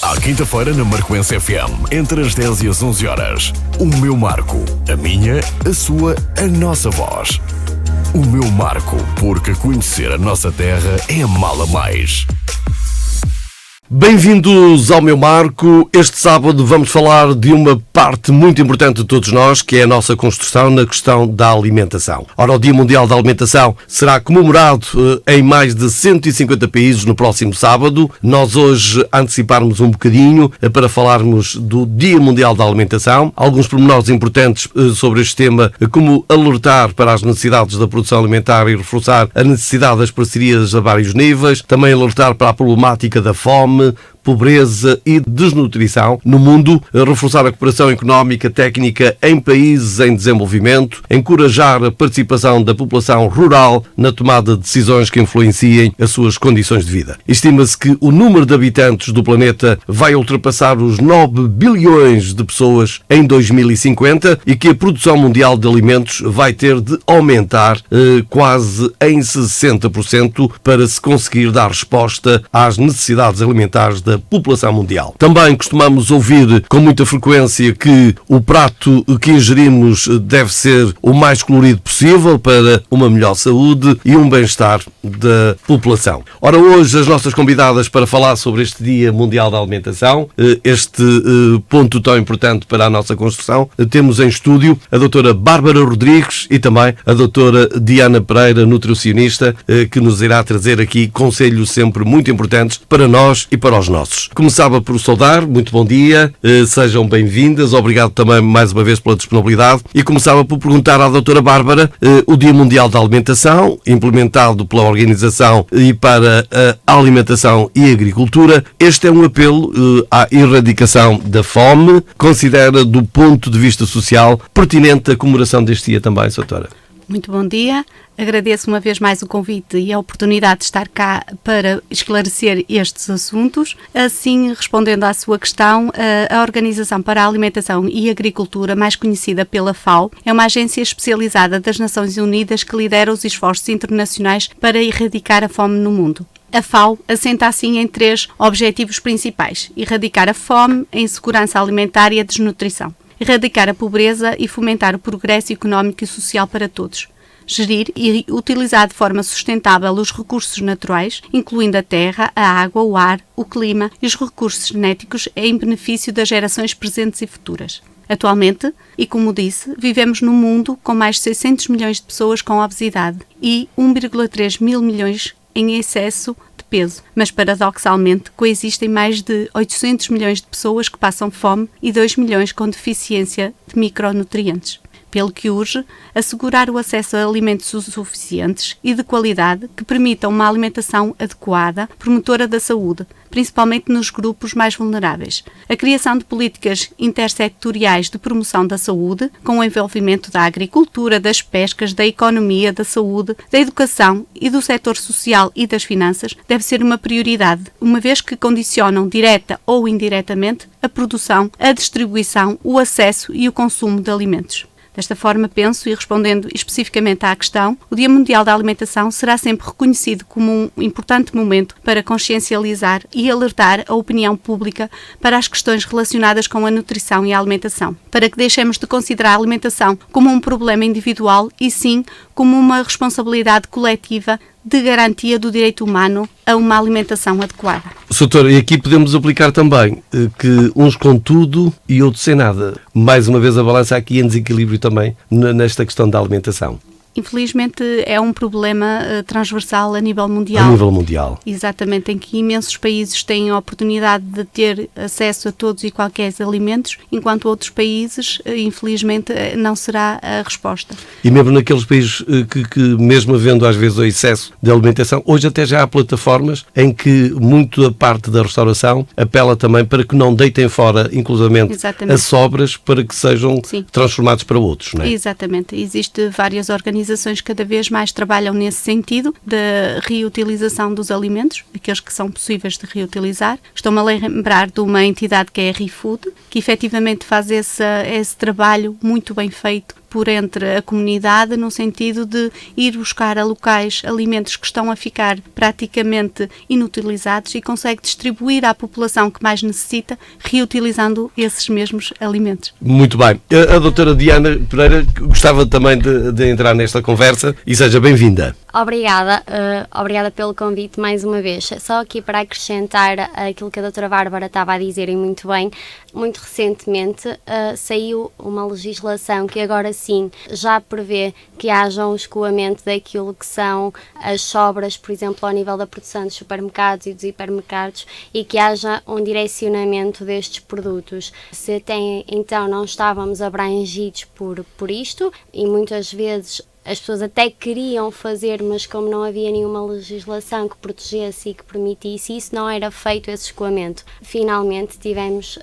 À quinta-feira na Marcoense FM, entre as 10 e as 11 horas. O meu Marco, a minha, a sua, a nossa voz. O meu Marco, porque conhecer a nossa terra é amá-la mais. Bem-vindos ao meu Marco. Este sábado vamos falar de uma parte muito importante de todos nós, que é a nossa construção na questão da alimentação. Ora, o Dia Mundial da Alimentação será comemorado em mais de 150 países no próximo sábado. Nós hoje anteciparmos um bocadinho para falarmos do Dia Mundial da Alimentação. Alguns pormenores importantes sobre este tema, como alertar para as necessidades da produção alimentar e reforçar a necessidade das parcerias a vários níveis. Também alertar para a problemática da fome, pobreza e desnutrição no mundo, reforçar a cooperação económica técnica em países em desenvolvimento, encorajar a participação da população rural na tomada de decisões que influenciem as suas condições de vida. Estima-se que o número de habitantes do planeta vai ultrapassar os 9 bilhões de pessoas em 2050 e que a produção mundial de alimentos vai ter de aumentar quase em 60% para se conseguir dar resposta às necessidades alimentares da população mundial. Também costumamos ouvir com muita frequência que o prato que ingerimos deve ser o mais colorido possível para uma melhor saúde e um bem-estar da população. Ora, hoje as nossas convidadas para falar sobre este Dia Mundial da Alimentação, este ponto tão importante para a nossa construção, temos em estúdio a doutora Bárbara Rodrigues e também a doutora Diana Pereira, nutricionista, que nos irá trazer aqui conselhos sempre muito importantes para nós e para os nossos. Começava por saudar, muito bom dia, sejam bem-vindas, obrigado também mais uma vez pela disponibilidade, e começava por perguntar à doutora Bárbara, o Dia Mundial da Alimentação, implementado pela Organização e para a Alimentação e Agricultura, este é um apelo à erradicação da fome, considera do ponto de vista social pertinente a comemoração deste dia também, doutora? Muito bom dia, agradeço uma vez mais o convite e a oportunidade de estar cá para esclarecer estes assuntos. Assim, respondendo à sua questão, a Organização para a Alimentação e Agricultura, mais conhecida pela FAO, é uma agência especializada das Nações Unidas que lidera os esforços internacionais para erradicar a fome no mundo. A FAO assenta assim em 3 objetivos principais: erradicar a fome, a insegurança alimentar e a desnutrição. Erradicar a pobreza e fomentar o progresso económico e social para todos. Gerir e utilizar de forma sustentável os recursos naturais, incluindo a terra, a água, o ar, o clima e os recursos genéticos em benefício das gerações presentes e futuras. Atualmente, e como disse, vivemos num mundo com mais de 600 milhões de pessoas com obesidade e 1,3 mil milhões em excesso de peso, mas paradoxalmente coexistem mais de 800 milhões de pessoas que passam fome e 2 milhões com deficiência de micronutrientes. Pelo que urge assegurar o acesso a alimentos suficientes e de qualidade que permitam uma alimentação adequada, promotora da saúde, principalmente nos grupos mais vulneráveis. A criação de políticas intersectoriais de promoção da saúde, com o envolvimento da agricultura, das pescas, da economia, da saúde, da educação e do setor social e das finanças, deve ser uma prioridade, uma vez que condicionam direta ou indiretamente a produção, a distribuição, o acesso e o consumo de alimentos. Desta forma, penso, e respondendo especificamente à questão, o Dia Mundial da Alimentação será sempre reconhecido como um importante momento para consciencializar e alertar a opinião pública para as questões relacionadas com a nutrição e a alimentação, para que deixemos de considerar a alimentação como um problema individual e sim como uma responsabilidade coletiva de garantia do direito humano a uma alimentação adequada. Doutor, e aqui podemos aplicar também que uns com tudo e outros sem nada. Mais uma vez a balança aqui em desequilíbrio também nesta questão da alimentação. Infelizmente é um problema transversal a nível mundial. A nível mundial. Exatamente, em que imensos países têm a oportunidade de ter acesso a todos e qualquer alimentos, enquanto outros países, infelizmente, não será a resposta. E mesmo naqueles países que mesmo havendo às vezes o excesso de alimentação, hoje até já há plataformas em que muito a parte da restauração apela também para que não deitem fora, inclusivamente, as sobras para que sejam transformados para outros, não é? Exatamente. Existem várias organizações cada vez mais trabalham nesse sentido da reutilização dos alimentos, aqueles que são possíveis de reutilizar. Estou-me a lembrar de uma entidade que é a ReFood, que efetivamente faz esse trabalho muito bem feito por entre a comunidade, no sentido de ir buscar a locais alimentos que estão a ficar praticamente inutilizados e consegue distribuir à população que mais necessita, reutilizando esses mesmos alimentos. Muito bem. A doutora Diana Pereira gostava também de entrar nesta conversa e seja bem-vinda. Obrigada pelo convite mais uma vez. Só aqui para acrescentar aquilo que a doutora Bárbara estava a dizer e muito bem, muito recentemente saiu uma legislação que agora sim já prevê que haja um escoamento daquilo que são as sobras, por exemplo, ao nível da produção dos supermercados e dos hipermercados e que haja um direcionamento destes produtos. Se até então não estávamos abrangidos por isto e muitas vezes as pessoas até queriam fazer, mas como não havia nenhuma legislação que protegesse e que permitisse isso, não era feito esse escoamento. Finalmente tivemos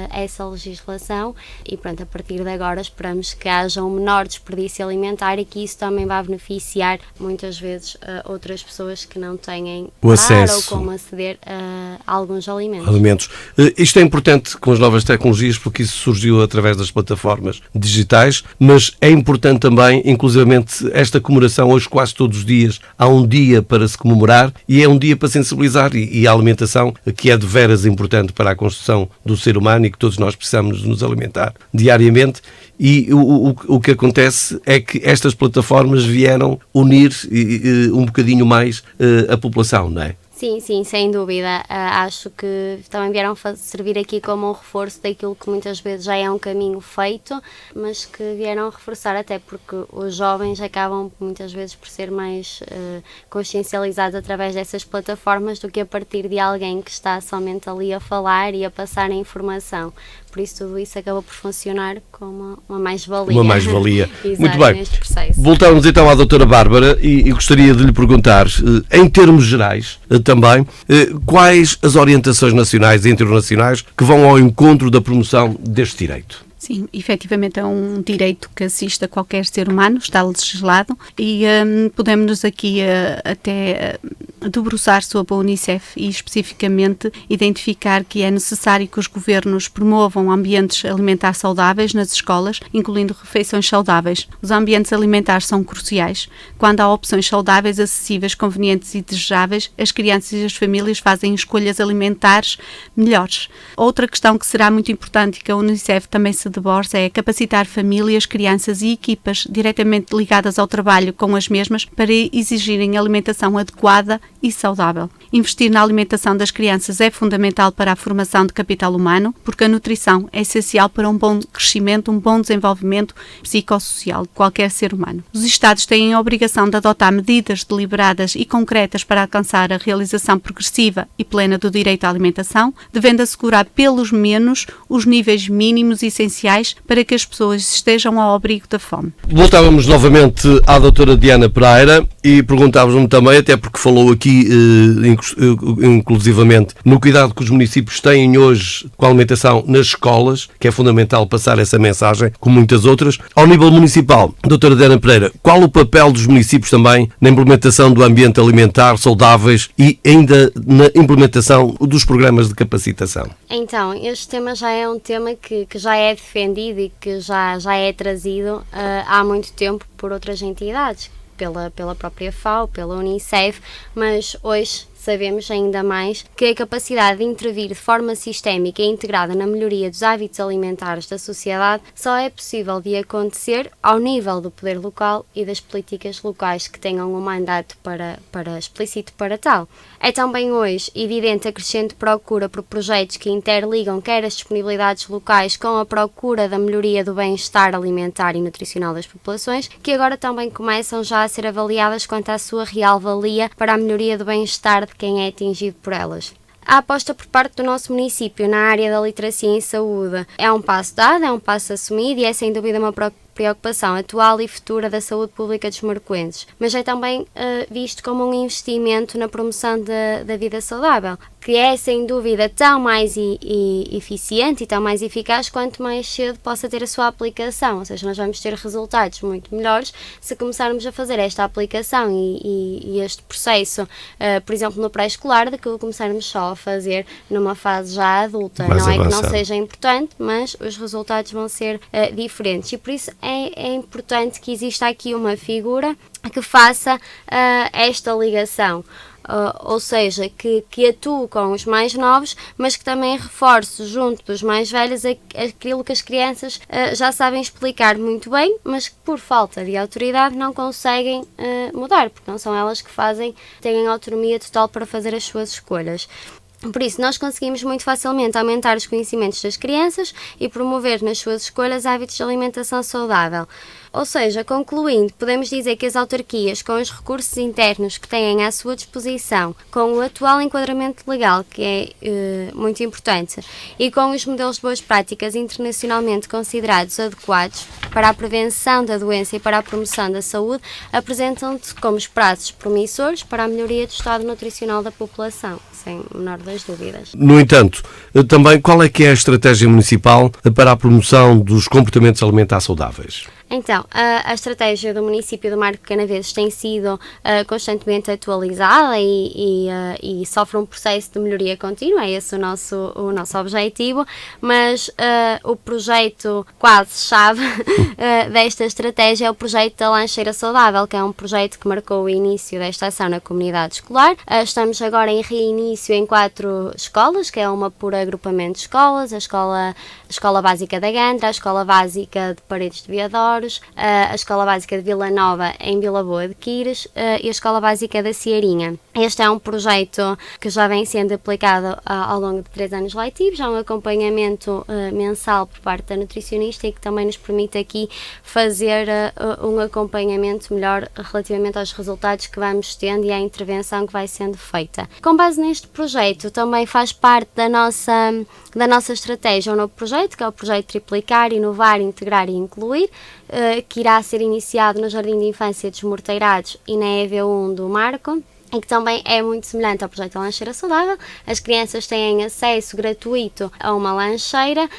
essa legislação e pronto, a partir de agora esperamos que haja um menor desperdício alimentar e que isso também vá beneficiar muitas vezes outras pessoas que não têm o acesso ou como aceder a alguns alimentos. Isto é importante com as novas tecnologias porque isso surgiu através das plataformas digitais, mas é importante também, inclusivamente, esta comemoração hoje quase todos os dias há um dia para se comemorar e é um dia para sensibilizar e a alimentação que é de veras importante para a construção do ser humano e que todos nós precisamos nos alimentar diariamente e o que acontece é que estas plataformas vieram unir um bocadinho mais a população, não é? Sim, sem dúvida. Acho que também vieram servir aqui como um reforço daquilo que muitas vezes já é um caminho feito, mas que vieram reforçar até porque os jovens acabam muitas vezes por ser mais consciencializados através dessas plataformas do que a partir de alguém que está somente ali a falar e a passar a informação. Por isso tudo isso acaba por funcionar como uma mais-valia. Uma mais-valia. Muito bem. Neste processo. Voltamos então à doutora Bárbara e gostaria de lhe perguntar, em termos gerais também, quais as orientações nacionais e internacionais que vão ao encontro da promoção deste direito? Sim, efetivamente é um direito que assiste a qualquer ser humano, está legislado e podemos aqui até debruçar sobre a Unicef e especificamente identificar que é necessário que os governos promovam ambientes alimentares saudáveis nas escolas, incluindo refeições saudáveis. Os ambientes alimentares são cruciais. Quando há opções saudáveis, acessíveis, convenientes e desejáveis, as crianças e as famílias fazem escolhas alimentares melhores. Outra questão que será muito importante e que a Unicef também se debruça é capacitar famílias, crianças e equipas diretamente ligadas ao trabalho com as mesmas para exigirem alimentação adequada e saudável. Investir na alimentação das crianças é fundamental para a formação de capital humano, porque a nutrição é essencial para um bom crescimento, um bom desenvolvimento psicossocial de qualquer ser humano. Os Estados têm a obrigação de adotar medidas deliberadas e concretas para alcançar a realização progressiva e plena do direito à alimentação, devendo assegurar pelos menos os níveis mínimos e essenciais para que as pessoas estejam ao abrigo da fome. Voltávamos novamente à doutora Diana Pereira e perguntávamos-me também, até porque falou aqui inclusivamente no cuidado que os municípios têm hoje com a alimentação nas escolas, que é fundamental passar essa mensagem, como muitas outras. Ao nível municipal, doutora Diana Pereira, qual o papel dos municípios também na implementação do ambiente alimentar saudáveis e ainda na implementação dos programas de capacitação? Então, este tema já é um tema que já é defendido e que já é trazido há muito tempo por outras entidades, pela própria FAO, pela Unicef, mas hoje sabemos ainda mais que a capacidade de intervir de forma sistémica e integrada na melhoria dos hábitos alimentares da sociedade só é possível de acontecer ao nível do poder local e das políticas locais que tenham um mandato explícito para tal. É também hoje evidente a crescente procura por projetos que interligam quer as disponibilidades locais com a procura da melhoria do bem-estar alimentar e nutricional das populações, que agora também começam já a ser avaliadas quanto à sua real valia para a melhoria do bem-estar de quem é atingido por elas. A aposta por parte do nosso município na área da literacia em saúde é um passo dado, é um passo assumido e é sem dúvida uma preocupação atual e futura da saúde pública dos marcoenses, mas é também visto como um investimento na promoção da vida saudável, que é sem dúvida tão mais eficiente e tão mais eficaz quanto mais cedo possa ter a sua aplicação, ou seja, nós vamos ter resultados muito melhores se começarmos a fazer esta aplicação e este processo, por exemplo, no pré-escolar, do que começarmos só a fazer numa fase já adulta. Mais não avançado. É que não seja importante, mas os resultados vão ser diferentes, e por isso é importante que exista aqui uma figura que faça esta ligação. Ou seja, que atue com os mais novos, mas que também reforce junto dos mais velhos aquilo que as crianças já sabem explicar muito bem, mas que por falta de autoridade não conseguem mudar, porque não são elas que têm autonomia total para fazer as suas escolhas. Por isso, nós conseguimos muito facilmente aumentar os conhecimentos das crianças e promover nas suas escolhas hábitos de alimentação saudável. Ou seja, concluindo, podemos dizer que as autarquias, com os recursos internos que têm à sua disposição, com o atual enquadramento legal, que é muito importante, e com os modelos de boas práticas internacionalmente considerados adequados para a prevenção da doença e para a promoção da saúde, apresentam-se como prazos promissores para a melhoria do estado nutricional da população, sem a menor das dúvidas. No entanto, também qual é que é a estratégia municipal para a promoção dos comportamentos alimentares saudáveis? Então, a estratégia do município do Marco de Canaveses tem sido constantemente atualizada e sofre um processo de melhoria contínua, é esse o nosso objetivo, mas o projeto quase-chave desta estratégia é o projeto da Lancheira Saudável, que é um projeto que marcou o início desta ação na comunidade escolar. Estamos agora em reinício em 4 escolas, que é uma por agrupamento de escolas, a Escola Básica da Gandra, a Escola Básica de Paredes de Viadores, a Escola Básica de Vila Nova em Vila Boa de Quires e a Escola Básica da Ciarinha. Este é um projeto que já vem sendo aplicado ao longo de 3 anos letivos, há um acompanhamento mensal por parte da nutricionista e que também nos permite aqui fazer um acompanhamento melhor relativamente aos resultados que vamos tendo e à intervenção que vai sendo feita. Com base neste projeto, também faz parte da nossa estratégia um novo projeto, que é o projeto Triplicar, Inovar, Integrar e Incluir, que irá ser iniciado no Jardim de Infância dos Morteirados e na EV1 do Marco, e que também é muito semelhante ao projeto da Lancheira Saudável. As crianças têm acesso gratuito a uma lancheira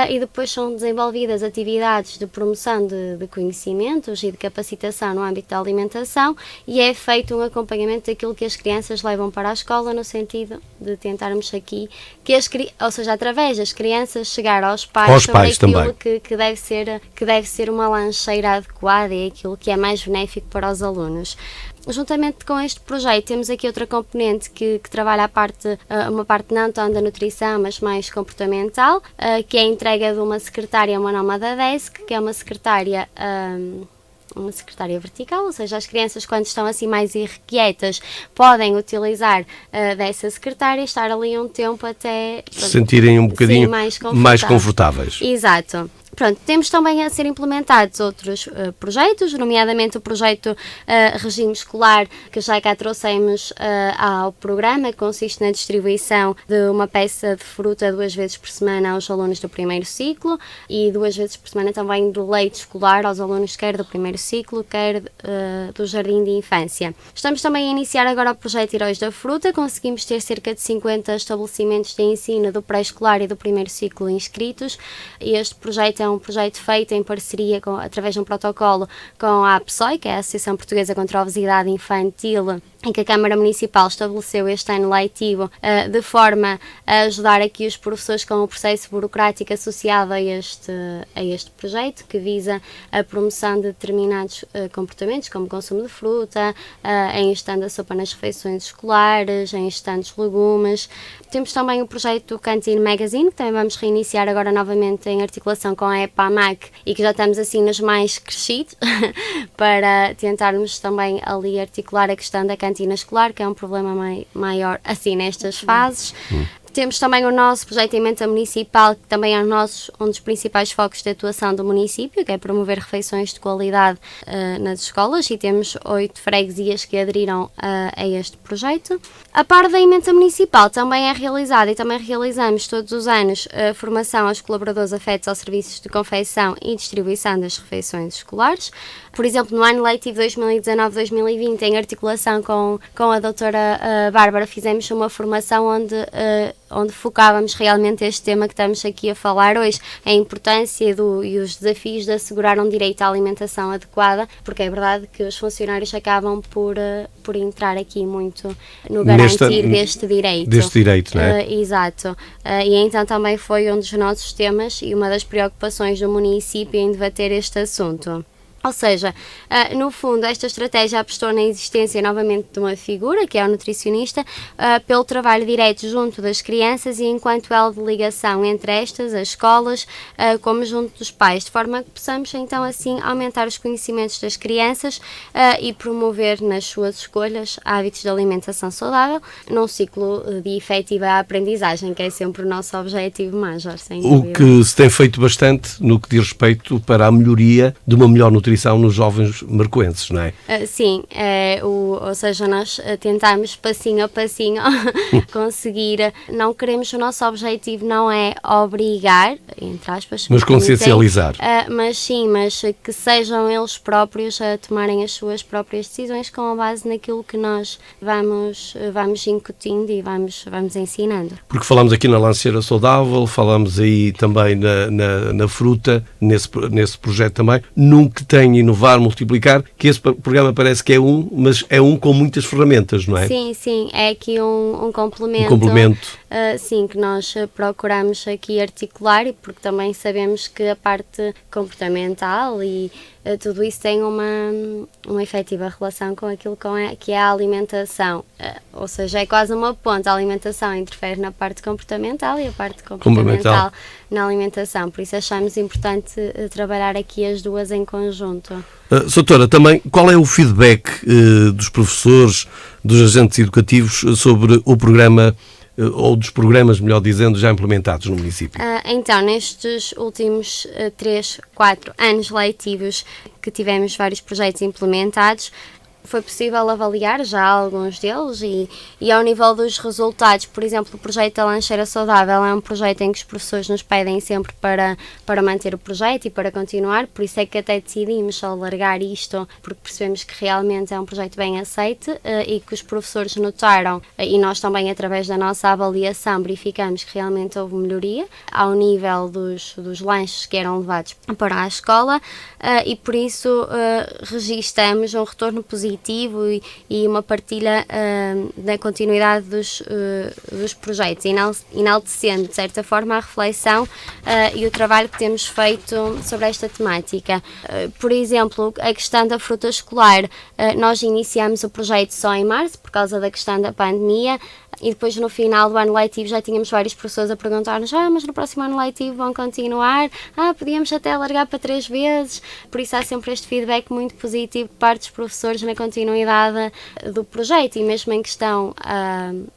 e depois são desenvolvidas atividades de promoção de conhecimentos e de capacitação no âmbito da alimentação, e é feito um acompanhamento daquilo que as crianças levam para a escola, no sentido de tentarmos aqui ou seja, através das crianças chegar aos pais sobre aquilo que deve ser uma lancheira adequada e aquilo que é mais benéfico para os alunos. Juntamente com este projeto, temos aqui outra componente que trabalha uma parte não tão da nutrição, mas mais comportamental, que é a entrega de uma secretária, uma nómada desk, que é uma secretária vertical, ou seja, as crianças, quando estão assim mais irrequietas, podem utilizar dessa secretária e estar ali um tempo até se sentirem um bocadinho mais confortáveis. Exato. Pronto, temos também a ser implementados outros projetos, nomeadamente o projeto Regime Escolar, que já cá trouxemos ao programa, que consiste na distribuição de uma peça de fruta 2 vezes por semana aos alunos do primeiro ciclo e 2 vezes por semana também de leite escolar aos alunos quer do primeiro ciclo, quer do Jardim de Infância. Estamos também a iniciar agora o projeto Heróis da Fruta, conseguimos ter cerca de 50 estabelecimentos de ensino do pré-escolar e do primeiro ciclo inscritos, e este projeto é um projeto feito em parceria através de um protocolo com a APSOI, que é a Associação Portuguesa contra a Obesidade Infantil, em que a Câmara Municipal estabeleceu este ano letivo de forma a ajudar aqui os professores com o processo burocrático associado a este projeto, que visa a promoção de determinados comportamentos, como o consumo de fruta, em estando a sopa nas refeições escolares, em estando os legumes. Temos também o projeto Canteen Magazine, que também vamos reiniciar agora novamente em articulação com a EPAMAC, e que já estamos assim nos mais crescidos, para tentarmos também ali articular a questão da cantina escolar, que é um problema maior assim nestas fases. Temos também o nosso projeto de emenda municipal, que também é um dos principais focos de atuação do município, que é promover refeições de qualidade nas escolas, e temos 8 freguesias que aderiram a este projeto. A par da emenda municipal também é realizada, e também realizamos todos os anos a formação aos colaboradores afetos aos serviços de confecção e distribuição das refeições escolares. Por exemplo, no ano letivo 2019-2020, em articulação com a doutora Bárbara, fizemos uma formação onde focávamos realmente este tema que estamos aqui a falar hoje, a importância e os desafios de assegurar um direito à alimentação adequada, porque é verdade que os funcionários acabam por entrar aqui muito no garantir deste direito. Deste direito, não é? Exato. E então também foi um dos nossos temas e uma das preocupações do município em debater este assunto. Ou seja, no fundo, esta estratégia apostou na existência novamente de uma figura, que é o nutricionista, pelo trabalho direto junto das crianças e enquanto elo de ligação entre estas, as escolas, como junto dos pais, de forma que possamos então assim aumentar os conhecimentos das crianças e promover nas suas escolhas hábitos de alimentação saudável, num ciclo de efetiva aprendizagem, que é sempre o nosso objetivo major, sem dúvida. O que se tem feito bastante no que diz respeito para a melhoria de uma melhor nutrição nos jovens marcoenses, não é? Sim, ou seja, nós tentamos passinho a passinho conseguir, não queremos, o nosso objetivo não é obrigar, entre aspas, mas consciencializar. Mas que sejam eles próprios a tomarem as suas próprias decisões com base naquilo que nós vamos incutindo e vamos ensinando. Porque falamos aqui na lanceira saudável, falamos aí também na fruta, nesse projeto também, nunca tem inovar, multiplicar, que esse programa parece que é mas é com muitas ferramentas, não é? Sim, é aqui um complemento. Um complemento. Sim, que nós procuramos aqui articular, porque também sabemos que a parte comportamental e tudo isso tem uma efetiva relação com aquilo que é a alimentação. Ou seja, é quase uma ponte. A alimentação interfere na parte comportamental e a parte comportamental na alimentação. Por isso achamos importante trabalhar aqui as duas em conjunto. Doutora, também, qual é o feedback dos professores, dos agentes educativos sobre o programa, ou dos programas, melhor dizendo, já implementados no município? Então, nestes últimos 3-4 anos letivos que tivemos vários projetos implementados, foi possível avaliar já alguns deles e ao nível dos resultados, por exemplo, o projeto da Lancheira Saudável é um projeto em que os professores nos pedem sempre para manter o projeto e para continuar, por isso é que até decidimos alargar isto, porque percebemos que realmente é um projeto bem aceite e que os professores notaram, e nós também através da nossa avaliação verificamos que realmente houve melhoria ao nível dos lanches que eram levados para a escola e por isso registamos um retorno positivo e uma partilha da continuidade dos projetos, enaltecendo de certa forma a reflexão e o trabalho que temos feito sobre esta temática. Por exemplo, a questão da fruta escolar, nós iniciamos o projeto só em março por causa da questão da pandemia. E depois no final do ano letivo já tínhamos várias pessoas a perguntar-nos mas no próximo ano letivo vão continuar? Podíamos até alargar para 3 vezes. Por isso há sempre este feedback muito positivo por parte dos professores na continuidade do projeto. E mesmo em questão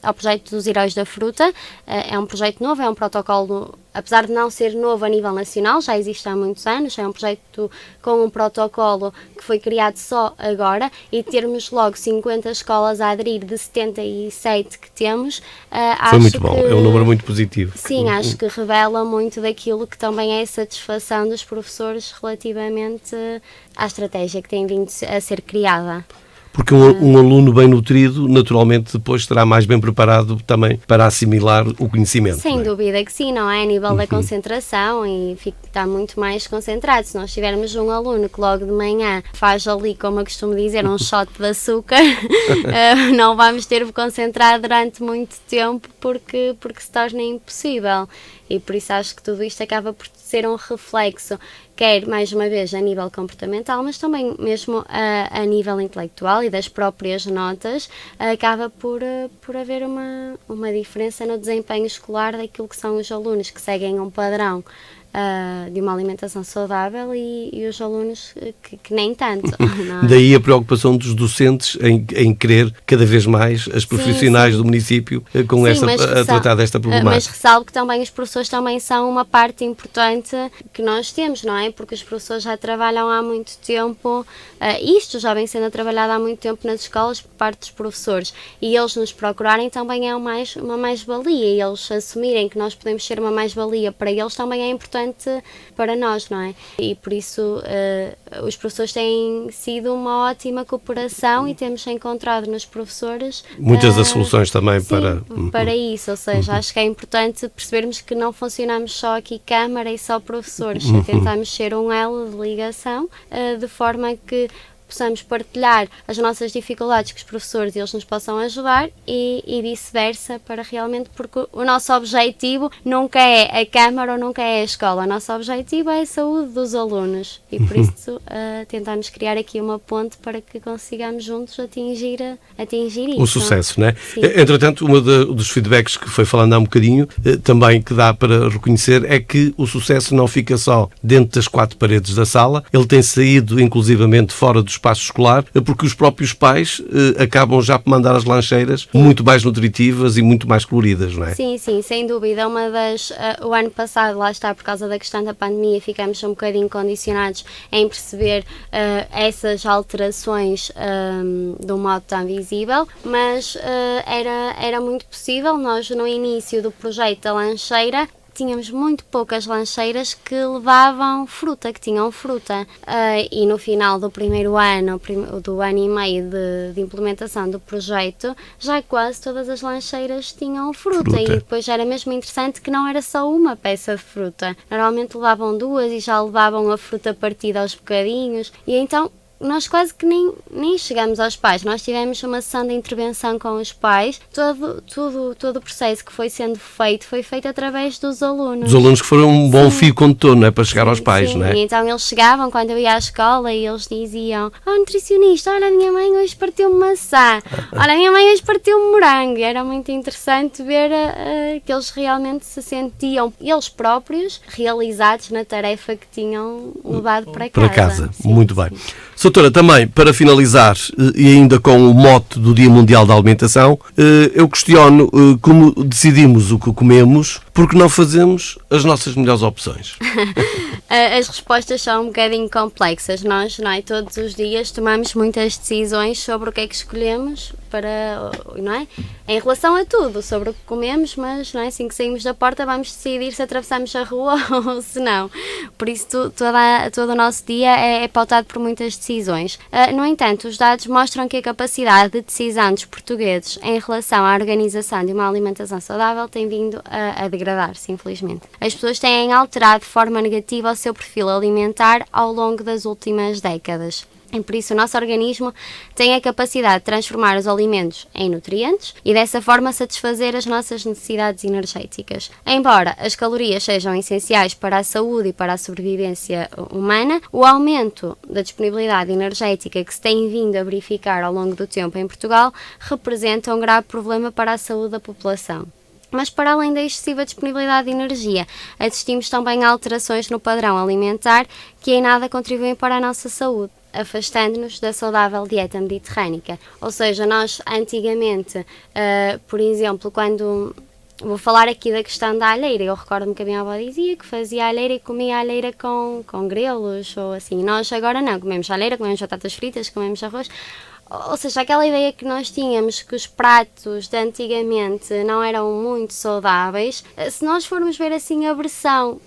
ao projeto dos Heróis da Fruta, é um projeto novo, é um protocolo, apesar de não ser novo a nível nacional, já existe há muitos anos, é um projeto com um protocolo que foi criado só agora, e termos logo 50 escolas a aderir de 77 que temos, foi muito bom, é um número muito positivo. Sim, acho que revela muito daquilo que também é a satisfação dos professores relativamente à estratégia que tem vindo a ser criada. Porque um aluno bem nutrido, naturalmente, depois estará mais bem preparado também para assimilar o conhecimento. Sem dúvida que sim, não é? A nível da concentração e está muito mais concentrado. Se nós tivermos um aluno que logo de manhã faz ali, como eu costumo dizer, um shot de açúcar, não vamos ter-o concentrado durante muito tempo porque se torna impossível. E por isso acho que tudo isto acaba por ser um reflexo, quer mais uma vez a nível comportamental, mas também mesmo a nível intelectual e das próprias notas, acaba por haver uma diferença no desempenho escolar daquilo que são os alunos que seguem um padrão de uma alimentação saudável e os alunos que nem tanto. Não é? Daí a preocupação dos docentes em querer cada vez mais as profissionais do município com a tratar desta problemática. Mas ressalvo que também os professores também são uma parte importante que nós temos, não é? Porque os professores já trabalham há muito tempo, isto já vem sendo trabalhado há muito tempo nas escolas por parte dos professores, e eles nos procurarem também é uma mais-valia, e eles assumirem que nós podemos ser uma mais-valia para eles também é importante para nós, não é? E por isso os professores têm sido uma ótima cooperação e temos encontrado nos professores muitas das soluções também para isso, ou seja, acho que é importante percebermos que não funcionamos só aqui Câmara e só professores, tentamos ser um elo de ligação de forma que possamos partilhar as nossas dificuldades com os professores e eles nos possam ajudar e vice-versa, para realmente, porque o nosso objetivo nunca é a Câmara ou nunca é a escola, o nosso objetivo é a saúde dos alunos e por isso tentamos criar aqui uma ponte para que consigamos juntos atingir isso. O sucesso, não é? Sim. Entretanto, dos feedbacks que foi falando há um bocadinho, também que dá para reconhecer, é que o sucesso não fica só dentro das 4 paredes da sala, ele tem saído inclusivamente fora do espaço escolar, porque os próprios pais acabam já por mandar as lancheiras muito mais nutritivas e muito mais coloridas, não é? Sim, sem dúvida. O ano passado, lá está, por causa da questão da pandemia, ficamos um bocadinho condicionados em perceber essas alterações de um modo tão visível, mas era muito possível. Nós, no início do projeto da lancheira, tínhamos muito poucas lancheiras que levavam fruta, que tinham fruta. E no final do primeiro ano, do ano e meio de implementação do projeto, já quase todas as lancheiras tinham fruta. E depois era mesmo interessante que não era só uma peça de fruta. Normalmente levavam 2 e já levavam a fruta partida aos bocadinhos. E então nós quase que nem chegamos aos pais. Nós tivemos uma sessão de intervenção com os pais. Todo o processo que foi sendo feito foi feito através dos alunos. Os alunos que foram um bom fio condutor, não é? Para chegar aos pais, não é? E então eles chegavam quando eu ia à escola e eles diziam: nutricionista, olha, a minha mãe hoje partiu maçã. Olha, a minha mãe hoje partiu morango. E era muito interessante ver que eles realmente se sentiam, eles próprios, realizados na tarefa que tinham levado para casa. Muito bem. Doutora, também, para finalizar, e ainda com o mote do Dia Mundial da Alimentação, eu questiono como decidimos o que comemos, porque não fazemos as nossas melhores opções. As respostas são um bocadinho complexas. Nós, não é, todos os dias tomamos muitas decisões sobre o que é que escolhemos não é? Em relação a tudo, sobre o que comemos, mas não é? Assim que saímos da porta vamos decidir se atravessamos a rua ou se não. Por isso todo o nosso dia é pautado por muitas decisões. No entanto, os dados mostram que a capacidade de decisão dos portugueses em relação à organização de uma alimentação saudável tem vindo a degradar-se, infelizmente. As pessoas têm alterado de forma negativa o seu perfil alimentar ao longo das últimas décadas. E por isso o nosso organismo tem a capacidade de transformar os alimentos em nutrientes e dessa forma satisfazer as nossas necessidades energéticas. Embora as calorias sejam essenciais para a saúde e para a sobrevivência humana, o aumento da disponibilidade energética que se tem vindo a verificar ao longo do tempo em Portugal representa um grave problema para a saúde da população. Mas para além da excessiva disponibilidade de energia, assistimos também a alterações no padrão alimentar que em nada contribuem para a nossa saúde, afastando-nos da saudável dieta mediterrânica. Ou seja, nós antigamente, por exemplo, quando... Vou falar aqui da questão da alheira. Eu recordo-me que a minha avó dizia que fazia alheira e comia alheira com grelos ou assim. Nós agora não, comemos alheira, comemos batatas fritas, comemos arroz. Ou seja, aquela ideia que nós tínhamos que os pratos de antigamente não eram muito saudáveis, se nós formos ver assim a versão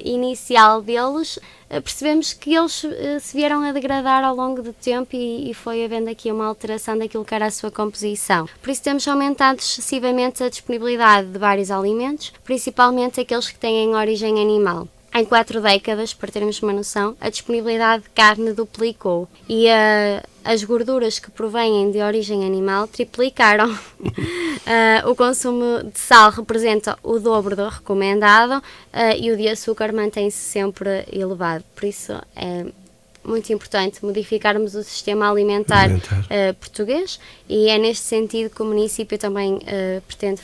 inicial deles, percebemos que eles se vieram a degradar ao longo do tempo e foi havendo aqui uma alteração daquilo que era a sua composição. Por isso temos aumentado excessivamente a disponibilidade de vários alimentos, principalmente aqueles que têm origem animal. Em 4 décadas, para termos uma noção, a disponibilidade de carne duplicou e as gorduras que provêm de origem animal triplicaram. O consumo de sal representa o dobro do recomendado e o de açúcar mantém-se sempre elevado. Por isso é muito importante modificarmos o sistema alimentar português, e é neste sentido que o município também pretende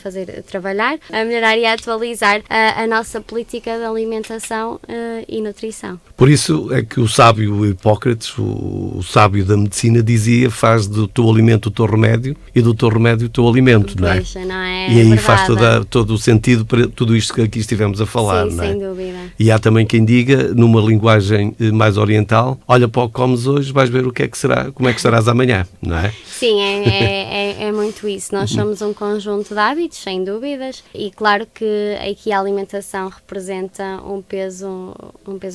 trabalhar, a melhorar e a atualizar a nossa política de alimentação e nutrição. Por isso é que o sábio Hipócrates, o sábio da medicina, dizia: faz do teu alimento o teu remédio e do teu remédio o teu alimento, não é? Não é? E aí faz todo o sentido para tudo isto que aqui estivemos a falar, sim, não é? sem dúvida. E há também quem diga, numa linguagem mais oriental: olha para o que comes hoje, vais ver o que é que será, como é que estarás amanhã, não é? Sim, é muito isso. Nós somos um conjunto de hábitos, sem dúvidas, e claro que aqui a alimentação representa um peso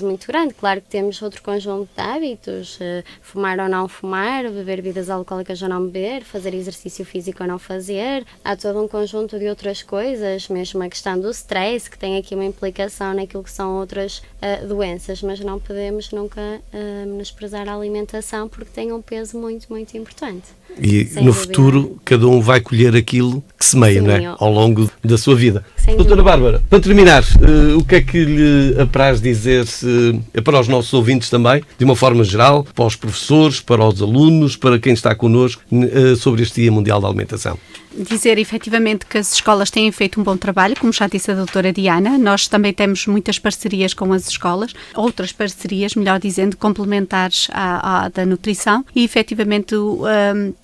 muito grande. Claro que temos outro conjunto de hábitos, fumar ou não fumar, beber bebidas alcoólicas ou não beber, fazer exercício físico ou não fazer. Há todo um conjunto de outras coisas, mesmo a questão do stress, que tem aqui uma implicação naquilo que são outras doenças, mas não podemos nunca menosprezar a alimentação, porque tem um peso muito, muito importante. E no futuro cada um vai colher aquilo que semeia, não é? Ao longo da sua vida. Doutora Bárbara, para terminar, o que é que lhe apraz dizer para os nossos ouvintes também, de uma forma geral, para os professores, para os alunos, para quem está connosco, sobre este Dia Mundial da Alimentação? Dizer efetivamente que as escolas têm feito um bom trabalho, como já disse a doutora Diana. Nós também temos muitas parcerias com as escolas, outras parcerias, melhor dizendo, complementares à da nutrição, e efetivamente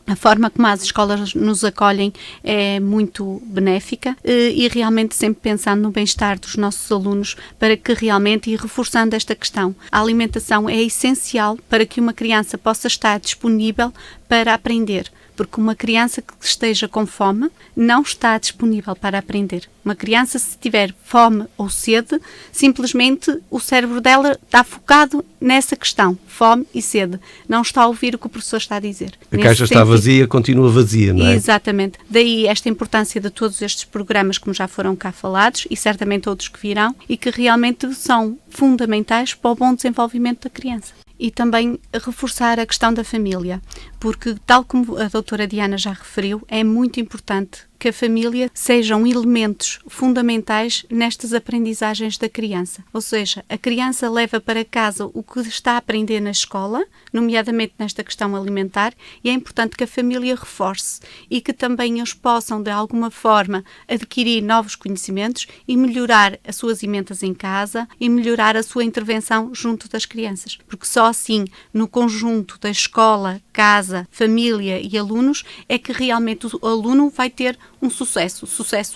a forma como as escolas nos acolhem é muito benéfica, e realmente sempre pensando no bem-estar dos nossos alunos, para que realmente, e reforçando esta questão, a alimentação é essencial para que uma criança possa estar disponível para aprender. Porque uma criança que esteja com fome não está disponível para aprender. Uma criança, se tiver fome ou sede, simplesmente o cérebro dela está focado nessa questão, fome e sede. Não está a ouvir o que o professor está a dizer. A caixa está vazia, continua vazia, não é? Exatamente. Daí esta importância de todos estes programas, como já foram cá falados, e certamente outros que virão, e que realmente são fundamentais para o bom desenvolvimento da criança. E também reforçar a questão da família, porque, tal como a doutora Diana já referiu, é muito importante que a família sejam elementos fundamentais nestas aprendizagens da criança. Ou seja, a criança leva para casa o que está a aprender na escola, nomeadamente nesta questão alimentar, e é importante que a família reforce e que também eles possam, de alguma forma, adquirir novos conhecimentos e melhorar as suas emendas em casa e melhorar a sua intervenção junto das crianças. Porque só assim, no conjunto da escola, casa, família e alunos, é que realmente o aluno vai ter um sucesso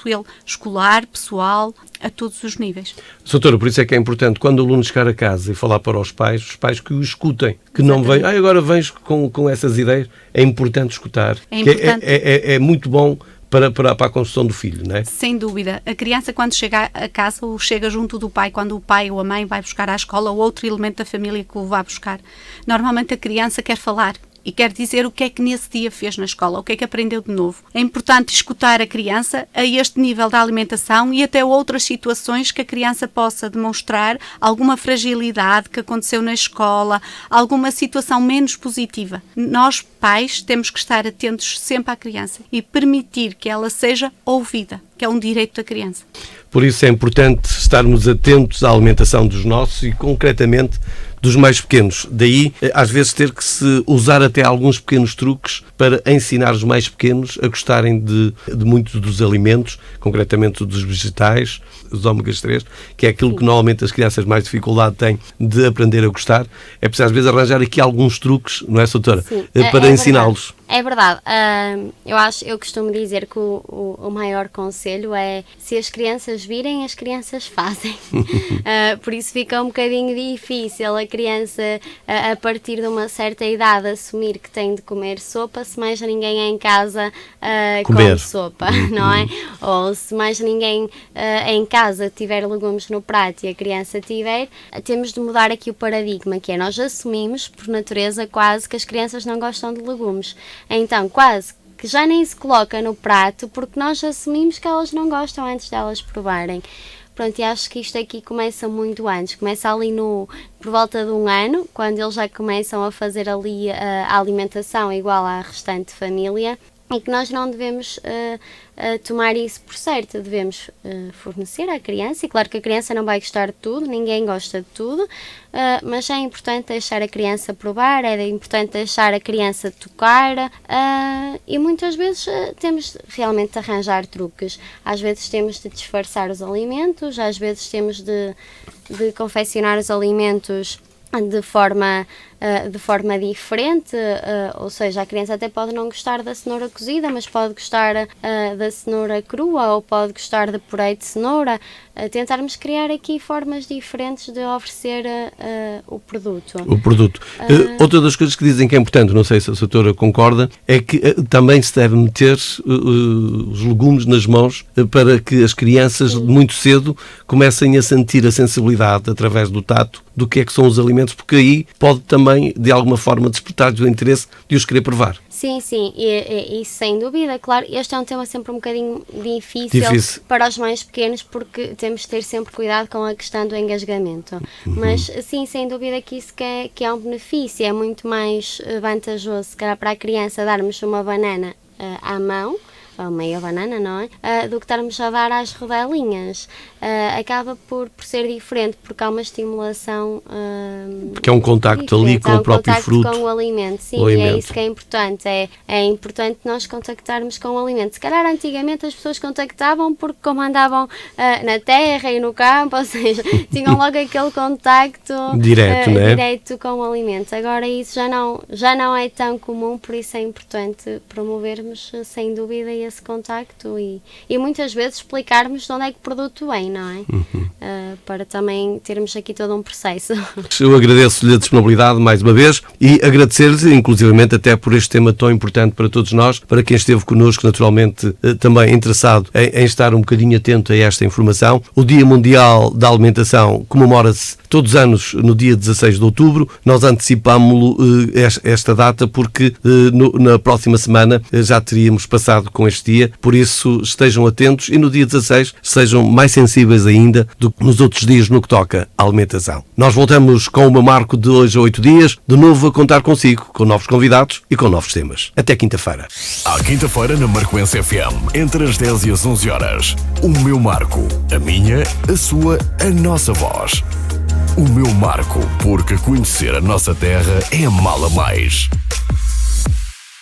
ele escolar, pessoal, a todos os níveis. Doutora, por isso é que é importante, quando o aluno chegar a casa e falar para os pais que o escutem, que não venham, agora vens com essas ideias. É importante escutar. É muito bom para a construção do filho, não é? Sem dúvida. A criança, quando chega a casa, ou chega junto do pai, quando o pai ou a mãe vai buscar à escola, ou outro elemento da família que o vá buscar, normalmente a criança quer falar e quer dizer o que é que nesse dia fez na escola, o que é que aprendeu de novo. É importante escutar a criança a este nível da alimentação e até outras situações que a criança possa demonstrar alguma fragilidade que aconteceu na escola, alguma situação menos positiva. Nós, pais, temos que estar atentos sempre à criança e permitir que ela seja ouvida, que é um direito da criança. Por isso é importante estarmos atentos à alimentação dos nossos e, concretamente, dos mais pequenos. Daí, às vezes, ter que se usar até alguns pequenos truques para ensinar os mais pequenos a gostarem de muitos dos alimentos, concretamente dos vegetais, os ômegas 3, que é aquilo que normalmente as crianças mais dificuldade têm de aprender a gostar. É preciso, às vezes, arranjar aqui alguns truques, não é, doutora? Sim, para ensiná-los. É verdade. Eu costumo dizer que o maior conselho é: se as crianças virem, as crianças fazem. Por isso fica um bocadinho difícil a criança, a partir de uma certa idade, assumir que tem de comer sopa, se mais ninguém em casa come sopa, não é? Ou se mais ninguém em casa tiver legumes no prato e a criança tiver, temos de mudar aqui o paradigma, que é: nós assumimos, por natureza quase, que as crianças não gostam de legumes. Então, quase que já nem se coloca no prato, porque nós assumimos que elas não gostam antes delas provarem. Pronto, e acho que isto aqui começa muito antes. Começa ali por volta de 1 ano, quando eles já começam a fazer ali a alimentação igual à restante família. e que nós não devemos tomar isso por certo, devemos fornecer à criança, e claro que a criança não vai gostar de tudo, ninguém gosta de tudo, mas é importante deixar a criança provar, é importante deixar a criança tocar, e muitas vezes temos realmente de arranjar truques, às vezes temos de disfarçar os alimentos, às vezes temos de confeccionar os alimentos de forma diferente, ou seja, a criança até pode não gostar da cenoura cozida, mas pode gostar da cenoura crua, ou pode gostar de purê de cenoura. Tentarmos criar aqui formas diferentes de oferecer o produto. Outra das coisas que dizem que é importante, não sei se a doutora concorda, é que também se deve meter os legumes nas mãos para que as crianças muito cedo comecem a sentir a sensibilidade através do tato do que é que são os alimentos, porque aí pode também, de alguma forma, despertar-lhes o interesse de os querer provar. Sim, e sem dúvida, claro, este é um tema sempre um bocadinho difícil para os mais pequenos, porque temos de ter sempre cuidado com a questão do engasgamento. Mas sim, sem dúvida que isso que é um benefício, é muito mais vantajoso, se calhar, para a criança darmos uma banana à mão, ou meia banana, não é? Do que estarmos a dar às rodelinhas. Acaba por ser diferente, porque há uma estimulação... porque é um contacto ali com o próprio fruto. Com o alimento, sim, e é isso que é importante. É importante nós contactarmos com o alimento. Se calhar antigamente as pessoas contactavam porque como andavam na terra e no campo, ou seja, tinham logo aquele contacto direto com o alimento. Agora isso já não é tão comum, por isso é importante promovermos, sem dúvida, esse contacto e muitas vezes explicarmos de onde é que o produto vem, não é? Para também termos aqui todo um processo. Eu agradeço-lhe a disponibilidade mais uma vez e agradecer-lhes, inclusivamente, até por este tema tão importante para todos nós, para quem esteve connosco, naturalmente, também interessado em estar um bocadinho atento a esta informação. O Dia Mundial da Alimentação comemora-se todos os anos no dia 16 de outubro. Nós antecipámos-lo esta data porque na próxima semana já teríamos passado com este dia, por isso estejam atentos e no dia 16 sejam mais sensíveis ainda do que nos outros dias no que toca à alimentação. Nós voltamos com o meu Marco de hoje a 8 dias, de novo a contar consigo, com novos convidados e com novos temas. Até quinta-feira. À quinta-feira na Marcoense FM, entre as 10 e as 11 horas. O meu Marco, a minha, a sua, a nossa voz. O meu Marco, porque conhecer a nossa terra é amá-la mais.